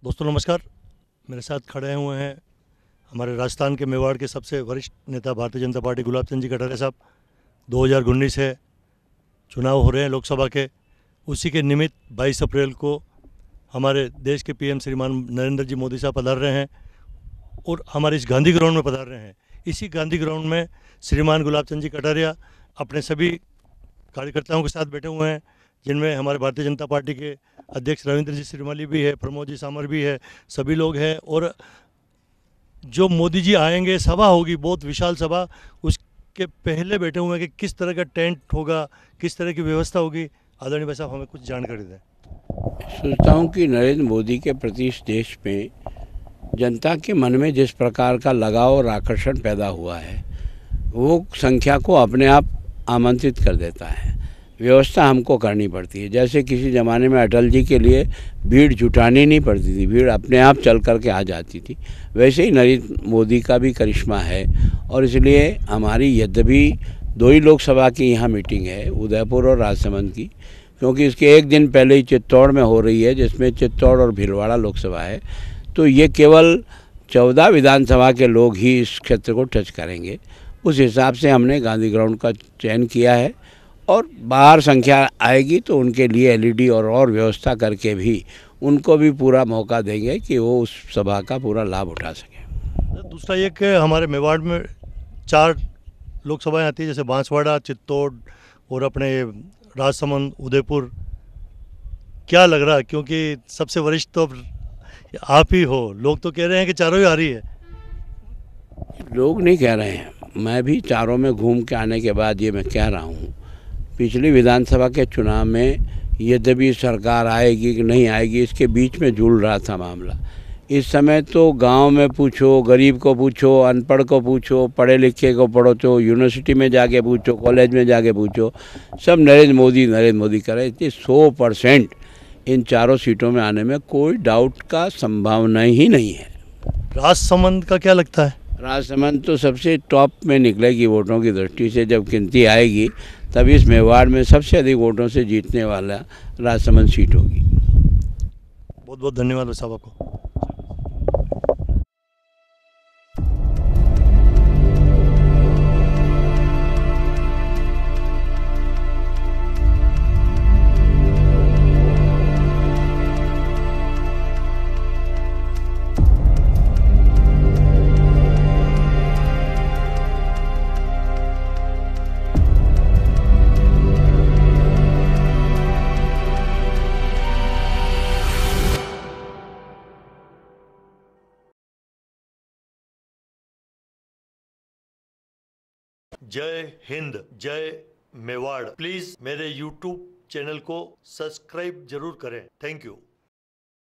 दोस्तों नमस्कार। मेरे साथ खड़े हुए हैं हमारे राजस्थान के मेवाड़ के सबसे वरिष्ठ नेता भारतीय जनता पार्टी गुलाब चंद जी कटारिया साहब। 2019 है, चुनाव हो रहे हैं लोकसभा के। उसी के निमित्त 22 अप्रैल को हमारे देश के पीएम श्रीमान नरेंद्र जी मोदी साहब पधार रहे हैं और हमारे इस गांधी ग्राउंड में पधार रहे हैं। इसी गांधी ग्राउंड में श्रीमान गुलाब चंद जी कटारिया अपने सभी कार्यकर्ताओं के साथ बैठे हुए हैं, जिनमें हमारे भारतीय जनता पार्टी के अध्यक्ष रविंद्र जी श्रीमाली भी है, प्रमोद जी सामर भी है, सभी लोग हैं। और जो मोदी जी आएंगे, सभा होगी, बहुत विशाल सभा, उसके पहले बैठे हुए हैं कि किस तरह का टेंट होगा, किस तरह की व्यवस्था होगी। आदरणीय भाई साहब, हमें कुछ जानकारी दें। सोचता हूँ कि नरेंद्र मोदी के प्रति इस देश में जनता के मन में जिस प्रकार का लगाव और आकर्षण पैदा हुआ है, वो संख्या को अपने आप आमंत्रित कर देता है। व्यवस्था हमको करनी पड़ती है। जैसे किसी ज़माने में अटल जी के लिए भीड़ जुटानी नहीं पड़ती थी, भीड़ अपने आप चल कर के आ जाती थी, वैसे ही नरेंद्र मोदी का भी करिश्मा है। और इसलिए हमारी यद्यपि 2 ही लोकसभा की यहाँ मीटिंग है, उदयपुर और राजसमंद की, क्योंकि इसके एक दिन पहले ही चित्तौड़ में हो रही है, जिसमें चित्तौड़ और भीलवाड़ा लोकसभा है। तो ये केवल 14 विधानसभा के लोग ही इस क्षेत्र को टच करेंगे। उस हिसाब से हमने गांधी ग्राउंड का चयन किया है और बाहर संख्या आएगी तो उनके लिए एलईडी और व्यवस्था करके भी उनको भी पूरा मौका देंगे कि वो उस सभा का पूरा लाभ उठा सकें। दूसरा ये कि हमारे मेवाड़ में 4 लोकसभाएं आती है, जैसे बांसवाड़ा, चित्तौड़ और अपने राजसमंद, उदयपुर। क्या लग रहा है, क्योंकि सबसे वरिष्ठ तो आप ही हो, लोग तो कह रहे हैं कि चारों ही आ रही है। लोग नहीं कह रहे हैं, मैं भी चारों में घूम के आने के बाद ये मैं कह रहा हूँ। पिछली विधानसभा के चुनाव में यद्यपि सरकार आएगी कि नहीं आएगी, इसके बीच में झूल रहा था मामला। इस समय तो गांव में पूछो, गरीब को पूछो, अनपढ़ को पूछो, पढ़े लिखे को पढ़ो, तो यूनिवर्सिटी में जाके पूछो, कॉलेज में जाके पूछो, सब नरेंद्र मोदी कर रहे थे। 100% इन चारों सीटों में आने में कोई डाउट का संभावना ही नहीं है। राजसमंद का क्या लगता है? राजसमंद तो सबसे टॉप में निकलेगी वोटों की दृष्टि से। जब गिनती आएगी तब इस मेवाड़ में सबसे अधिक वोटों से जीतने वाला राजसमंद सीट होगी। बहुत बहुत धन्यवाद साहब आपको। जय हिंद, जय मेवाड़। प्लीज मेरे YouTube चैनल को सब्सक्राइब जरूर करें। Thank you.